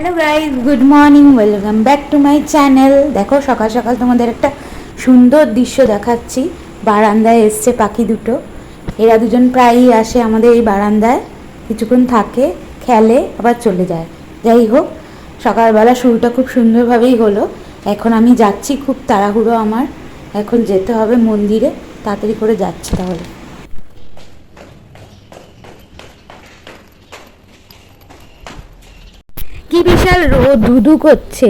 Hello guys, good morning, welcome back to my channel. দেখো সকাল সকাল তোমাদের একটা সুন্দর দৃশ্য দেখাচ্ছি। বারান্দায় এসছে পাখি দুটো। এরা দুজন প্রায়ই আসে আমাদের এই বারান্দায়, কিছুক্ষণ থাকে, খেলে, আবার চলে যায়। যাই হোক, সকালবেলা শুরুটা খুব সুন্দরভাবেই হলো। এখন আমি যাচ্ছি, খুব তাড়াহুড়ো আমার, এখন যেতে হবে মন্দিরে, তাড়াতাড়ি করে যাচ্ছি তাহলে। কি বিশাল রোদ ধুধু করছে,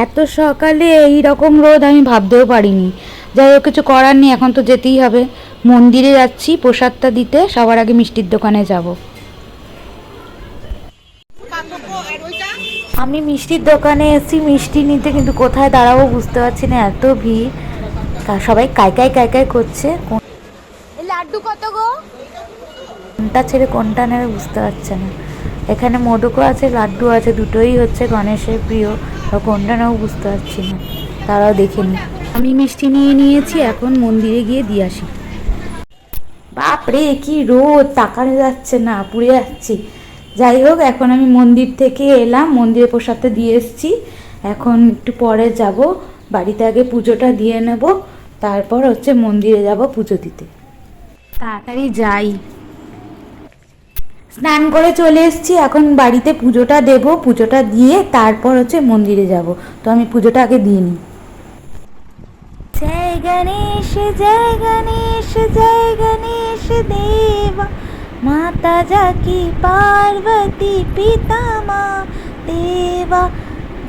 এত সকালে এই রকম রোদ আমি ভাবতেও পারিনি। যাই হোক, কিছু করার নেই, এখন তো যেতেই হবে। মন্দিরে যাচ্ছি প্রসাদটা দিতে, সবার আগে মিষ্টির দোকানে যাব। আমি মিষ্টির দোকানে এসেছি মিষ্টি নিতে, কিন্তু কোথায় দাঁড়াবো বুঝতে পারছি না, এত ভিড়। সবাই কাইকাই কাইকাই করছে। লাড্ডু কত গো? কোনটা ছেড়ে কোনটা নেবে বুঝতে পারছে না। এখানে মোদকও আছে, লাড্ডু আছে, দুটোই হচ্ছে গণেশের প্রিয়। কোনটা নেবো বুঝতে পারছি না, তারাও দেখে নি। আমি মিষ্টি নিয়ে নিয়েছি, এখন মন্দিরে গিয়ে দিয়ে আসি। বাপরে কি রোদ, তাকানো যাচ্ছে না, পুড়ে যাচ্ছি। যাই হোক, এখন আমি মন্দির থেকে এলাম, মন্দিরে প্রসাদটা দিয়ে এসেছি। এখন একটু পরে যাব বাড়িতে, আগে পুজোটা দিয়ে নেব, তারপর হচ্ছে মন্দিরে যাব পুজো দিতে। তাড়াতাড়ি যাই। স্নান করে চলে এসেছি, এখন বাড়িতে পুজোটা দেব, পুজোটা দিয়ে তারপর হচ্ছে মন্দিরে যাব। তো আমি পুজোটা আগে দিয়ে নিই। জয় গণেশ জয় গণেশ জয় গণেশ দেবা, মাতা জাকি পার্বতী পিতা মা দেবা।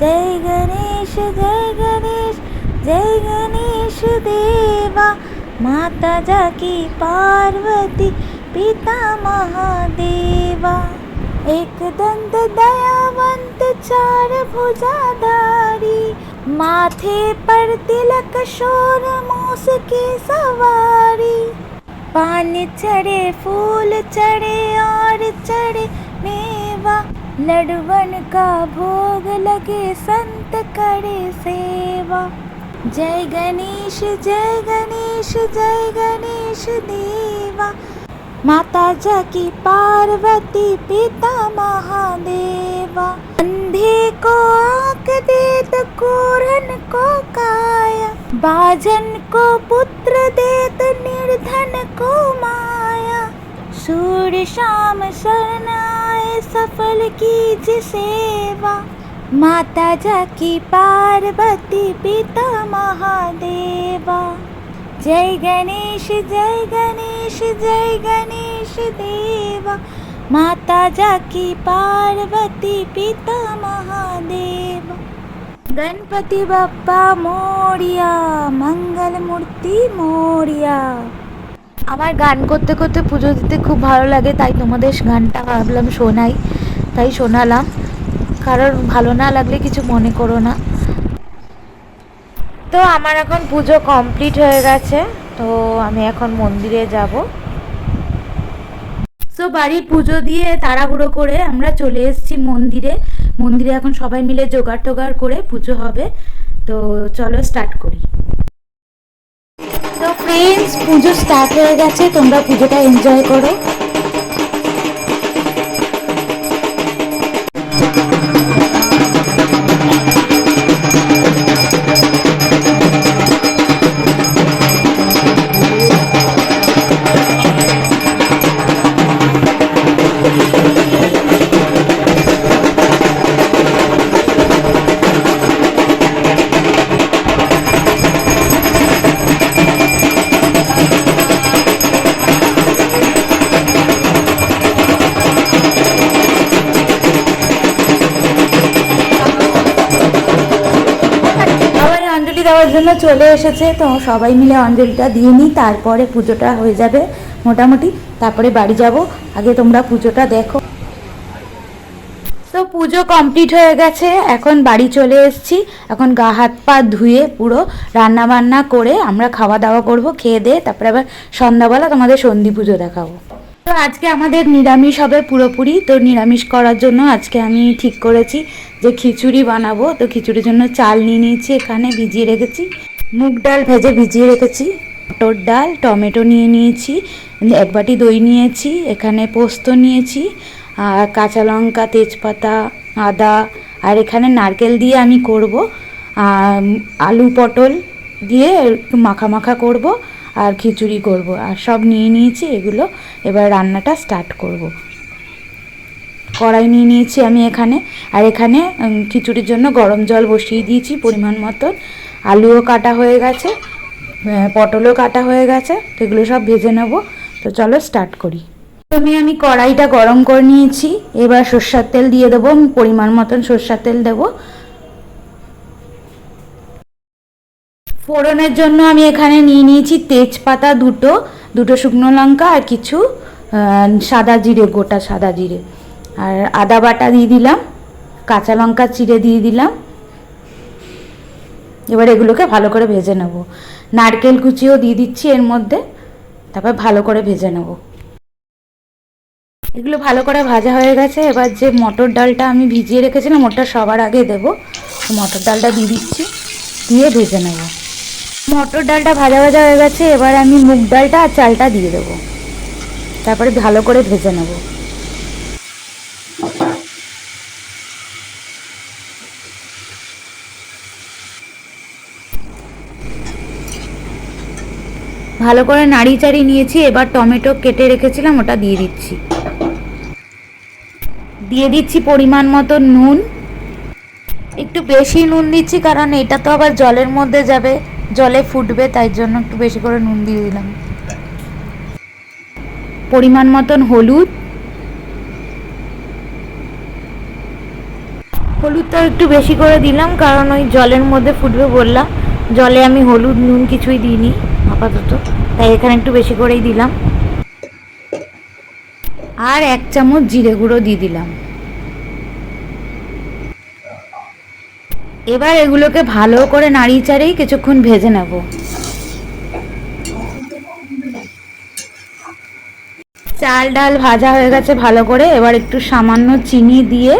জয় গণেশ জয় গণেশ জয় गणेश देवा, माता जाकी पार्वती पिता महादेवा। एक दंत दयावंत चार भुजाधारी, माथे पर तिलक शोर मूस की सवारी। पान चढ़े फूल चढ़े और चढ़े मेवा, लडवन का भोग लगे संत करे सेवा। जय गणेश जय गणेश जय गणेश देवा, माता जाकी पार्वती पिता महादेवा। अंधे को आँख दे तो कोढ़न को काया, बाजन को पुत्र दे तो निर्धन को माया। सूर्य शाम शरण आए सफल कीज सेवा, माता जाकी पार्वती पिता महादेवा। जय गणेश जय गणेश जय गणेश देवा, माता जाकी पार्वती पिता महादेवा। गणपति बप्पा मोरिया, मंगल मूर्ति मोरिया। আমার গান করতে করতে পুজো দিতে খুব ভালো লাগে, তাই তোমাদের গানটা ভাবলাম শোনাই, তাই শোনালাম। কারণ ভালো না লাগলে কিছু মনে করো না। তো আমার এখন পুজো কমপ্লিট হয়ে গেছে, তো আমি এখন মন্দিরে যাব। তো বাড়ির পুজো দিয়ে তাড়াহুড়ো করে আমরা চলে এসেছি মন্দিরে। মন্দিরে এখন সবাই মিলে জোগাড় টোগাড় করে পুজো হবে, তো চলো স্টার্ট করি। তো ফ্রেন্ডস, পুজো স্টার্ট হয়ে গেছে, তোমরা পুজোটা এনজয় করো। দেওয়ার জন্য চলে এসেছে, তো সবাই মিলে অঞ্জলিটা দিয়ে নিই, তারপরে পুজোটা হয়ে যাবে মোটামুটি, তারপরে বাড়ি যাব। আগে তোমরা পুজোটা দেখো। তো পুজো কমপ্লিট হয়ে গেছে, এখন বাড়ি চলে এসেছি। এখন গা হাত পা ধুয়ে পুরো রান্না বান্না করে আমরা খাওয়া দাওয়া করব, খেয়ে দিয়ে তারপরে আবার সন্ধ্যাবেলা তোমাদের সন্ধি পুজো দেখাবো। তো আজকে আমাদের নিরামিষ হবে পুরোপুরি। তো নিরামিষ করার জন্য আজকে আমি ঠিক করেছি যে খিচুড়ি বানাবো। তো খিচুড়ির জন্য চাল নিয়ে নিয়েছি, এখানে ভিজিয়ে রেখেছি, মুগ ডাল ভেজে ভিজিয়ে রেখেছি, মটর ডাল, টমেটো নিয়ে নিয়েছি, এক বাটি দই নিয়েছি, এখানে পোস্ত নিয়েছি, আর কাঁচা লঙ্কা, তেজপাতা, আদা আর এখানে নারকেল দিয়ে আমি করব, আলু পটল দিয়ে একটু মাখা মাখা করব, আর খিচুড়ি করব। আর সব নিয়ে নিয়েছি এগুলো, এবার রান্নাটা স্টার্ট করব। কড়াই নিয়ে নিয়েছি আমি এখানে, আর এখানে খিচুড়ির জন্য গরম জল বসিয়ে দিয়েছি পরিমাণ মতন। আলুও কাটা হয়ে গেছে, পটলও কাটা হয়ে গেছে, তো এগুলো সব ভেজে নেব। তো চলো স্টার্ট করি। প্রথমে আমি কড়াইটা গরম করে নিয়েছি, এবার সরষের তেল দিয়ে দেবো, পরিমাণ মতন সরষের তেল দেবো। ফোড়নের জন্য আমি এখানে নিয়ে নিয়েছি তেজপাতা দুটো শুকনো লঙ্কা আর কিছু সাদা জিরে, গোটা সাদা জিরে, আর আদা বাটা দিয়ে দিলাম, কাঁচা লঙ্কা চিড়ে দিয়ে দিলাম। এবার এগুলোকে ভালো করে ভেজে নেব। নারকেল কুচিও দিয়ে দিচ্ছি এর মধ্যে, তারপর ভালো করে ভেজে নেব। এগুলো ভালো করে ভাজা হয়ে গেছে। এবার যে মটর ডালটা আমি ভিজিয়ে রেখেছিলাম ওটা সবার আগে দেবো। মটর ডালটা দিয়ে দিচ্ছি, দিয়ে ভেজে নেব। মটর ডালটা ভাজা ভাজা হয়ে গেছে, এবার আমি মুগ ডালটা আর চালটা দিয়ে দেবো, তারপরে ভালো করে ভেজে নেব। ভালো করে নাড়ি চাড়ি নিয়েছি। এবার টমেটো কেটে রেখেছিলাম ওটা দিয়ে দিচ্ছি, দিয়ে দিচ্ছি পরিমাণ মতো নুন। একটু বেশি নুন দিচ্ছি কারণ এটা তো আবার জলের মধ্যে যাবে, জলে ফুটবে, তাই জন্য একটু বেশি করে নুন দিয়ে দিলাম। পরিমাণ মতন হলুদটা একটু বেশি করে দিলাম কারণ ওই জলের মধ্যে ফুটবে বললাম, জলে আমি হলুদ নুন কিছুই দিইনি আপাতত, তাই এখানে একটু বেশি করেই দিলাম। আর 1 চামচ জিরে গুঁড়ো দিয়ে দিলাম। এবার এগুলোকে ভালো করে নাড়িয়ে চাড়িয়ে কিছুক্ষণ ভেজে নেব। চাল ডাল ভাজা হয়ে গেছে ভালো করে, এবার একটু সামান্য চিনি দিয়ে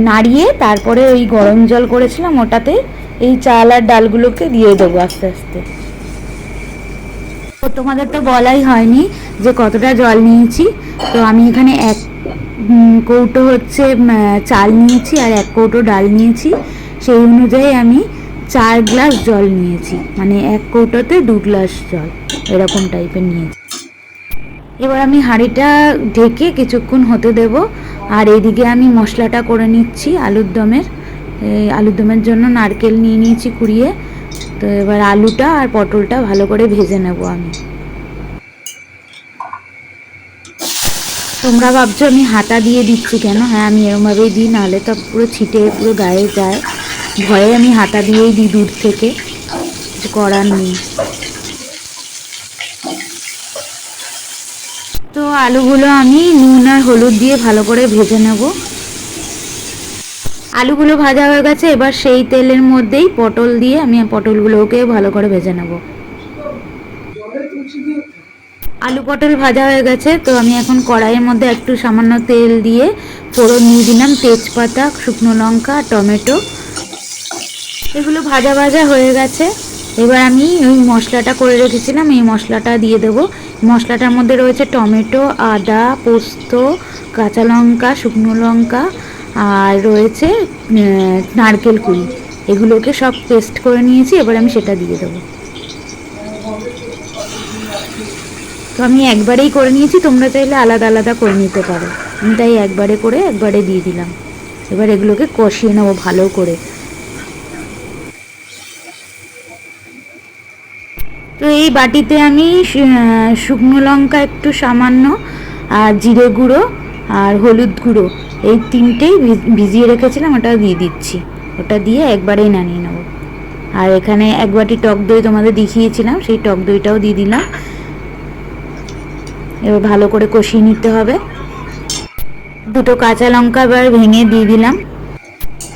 নাড়িয়ে তারপরে ওই গরম জল করেছিলাম ওটাতে এই চাল আর ডালগুলোকে দিয়ে দেবো আস্তে আস্তে। তো তোমাদের তো বলাই হয়নি যে কতটা জল নিয়েছি। তো আমি এখানে 1 কৌটো হচ্ছে চাল নিয়েছি আর 1 কৌটো ডাল নিয়েছি, সেই অনুযায়ী আমি 4 গ্লাস জল নিয়েছি, মানে 1 কৌটোতে 2 গ্লাস জল এরকম টাইপের নিয়েছি। এবার আমি হাঁড়িটা ঢেকে কিছুক্ষণ হতে দেব। আর এইদিকে আমি মশলাটা করে নিচ্ছি আলুর দমের জন্য নারকেল নিয়ে নিয়েছি কুড়িয়ে। তো এবার আলুটা আর পটলটা ভালো করে ভেজে নেব আমি। তোমরা ভাবছো আমি হাতা দিয়ে দিচ্ছি কেন, হ্যাঁ আমি এরমভাবেই দিই, নাহলে তো পুরো ছিটে পুরো গায়ে যায়, ভয়ে আমি হাতা দিয়েই দিই দূর থেকে, কিছু করার নেই। তো আলুগুলো আমি নুন আর হলুদ দিয়ে ভালো করে ভেজে নেব। আলুগুলো ভাজা হয়ে গেছে, এবার সেই তেলের মধ্যেই পটল দিয়ে আমি পটলগুলোকে ভালো করে ভেজে নেব। আলু পটল ভাজা হয়ে গেছে, তো আমি এখন কড়াইয়ের মধ্যে একটু সামান্য তেল দিয়ে ফোড়ন দিয়ে দিলাম তেজপাতা, শুকনো লঙ্কা, টমেটো। এগুলো ভাজা ভাজা হয়ে গেছে। এবার আমি ওই মশলাটা করে রেখেছিলাম এই মশলাটা দিয়ে দেবো। মশলাটার মধ্যে রয়েছে টমেটো, আদা, পোস্ত, কাঁচা লঙ্কা, শুকনো লঙ্কা, আর রয়েছে নারকেল কুড়ি। এগুলোকে সব পেস্ট করে নিয়েছি, এবার আমি সেটা দিয়ে দেবো। তো আমি একবারেই করে নিয়েছি, তোমরা চাইলে আলাদা আলাদা করে নিতে পারো, আমি তাই একবারে দিয়ে দিলাম। এবার এগুলোকে কষিয়ে নেবো ভালো করে। তো এই বাটিতে আমি শুকনো লঙ্কা একটু সামান্য, আর জিরে গুঁড়ো আর হলুদ গুঁড়ো এই 3টেই ভিজিয়ে রেখেছিলাম, ওটা দিয়ে দিচ্ছি। ওটা দিয়ে একবারেই নামিয়ে নেব। আর এখানে 1 বাটি টক দই তোমাদের দেখিয়েছিলাম, সেই টক দইটাও দিয়ে দিলাম। এবার ভালো করে কষিয়ে নিতে হবে। 2টো কাঁচা লঙ্কা এবার ভেঙে দিয়ে দিলাম।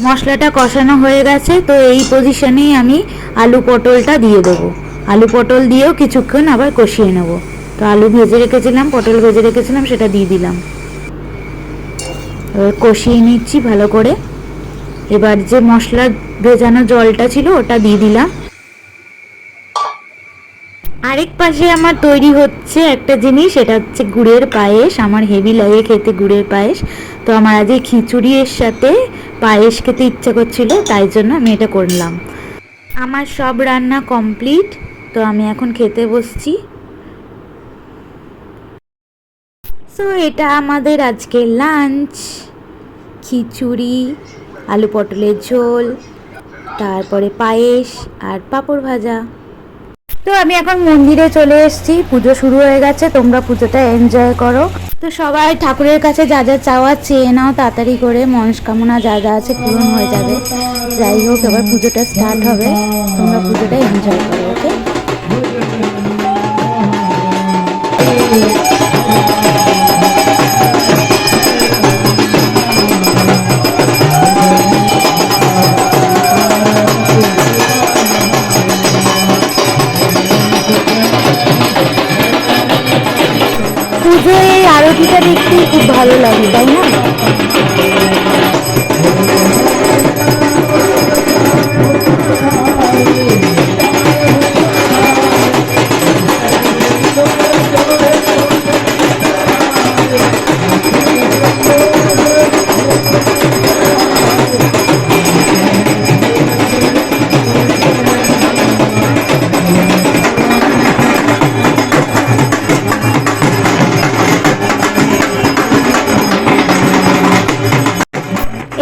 মশলাটা কষানো হয়ে গেছে, তো এই পজিশনেই আমি আলু পটলটা দিয়ে দেবো। আলু পটল দিয়েও কিছুক্ষণ আবার কষিয়ে নেব। তো আলু ভেজে রেখেছিলাম, পটল ভেজে রেখেছিলাম, সেটা দিয়ে দিলাম। এবার কষিয়ে নিচ্ছি ভালো করে। এবার যে মশলা ভেজানো জলটা ছিল ওটা দিয়ে দিলাম। আরেক পাশে আমার তৈরি হচ্ছে একটা জিনিস, সেটা হচ্ছে গুড়ের পায়েস। আমার হেভি লাগে খেতে গুড়ের পায়েস। তো আমার আজকে খিচুড়ির সাথে পায়েস খেতে ইচ্ছা করছিল, তাই জন্য আমি এটা করলাম। আমার সব রান্না কমপ্লিট, তো আমি এখন খেতে বসছি। সো এটা আমাদের আজকের লাঞ্চ। খিচুড়ি, আলু পটলের ঝোল, তারপরে পায়েস আর পাঁপড় ভাজা। তো আমি এখন মন্দিরে চলে এসেছি, পুজো শুরু হয়ে গেছে, তোমরা পুজোটা এনজয় করো। তো সবাই ঠাকুরের কাছে যা যা চাওয়া চেয়ে নাও তাড়াতাড়ি করে, মনস্কামনা যা যা আছে পূরণ হয়ে যাবে। যাই হোক, এবার পুজোটা স্টার্ট হবে, তোমরা পুজোটা এনজয় করো। ওকে, পুজো এই আরতিটা দেখতেই খুব ভালো লাগে, তাই না?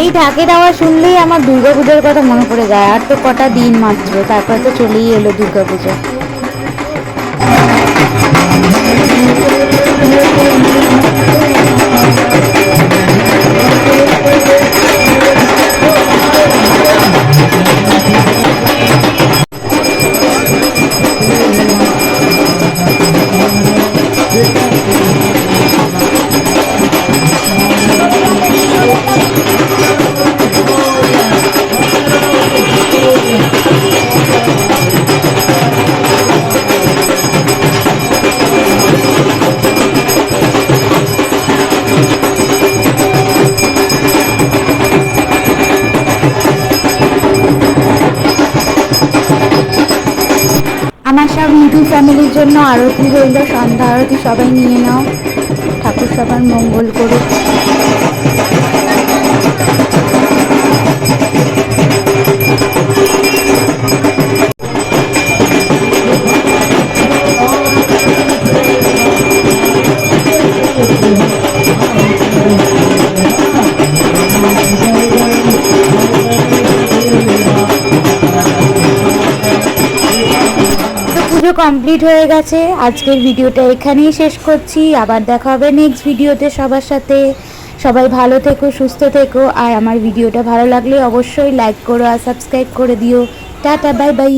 এই ঢাকের আওয়াজ শুনলেই আমার দুর্গাপুজোর কথা মনে পড়ে যায়। আর তো কটা দিন মাত্র, তারপরে তো চলেই এলো দুর্গাপুজো। আমার সব হিন্দু ফ্যামিলির জন্য আরতি রইল, সন্ধ্যা আরতি সবাই নিয়ে নাও। ঠাকুর সবার মঙ্গল করুক। পুজো কমপ্লিট হয়ে গেছে। আজকের ভিডিওটা এখানেই শেষ করছি, আবার দেখা হবে নেক্সট ভিডিওতে সবার সাথে। সবাই ভালো থেকো, সুস্থ থেকো, আর আমার ভিডিওটা ভালো লাগলে অবশ্যই লাইক করো আর সাবস্ক্রাইব করে দিও। Tata, bye bye.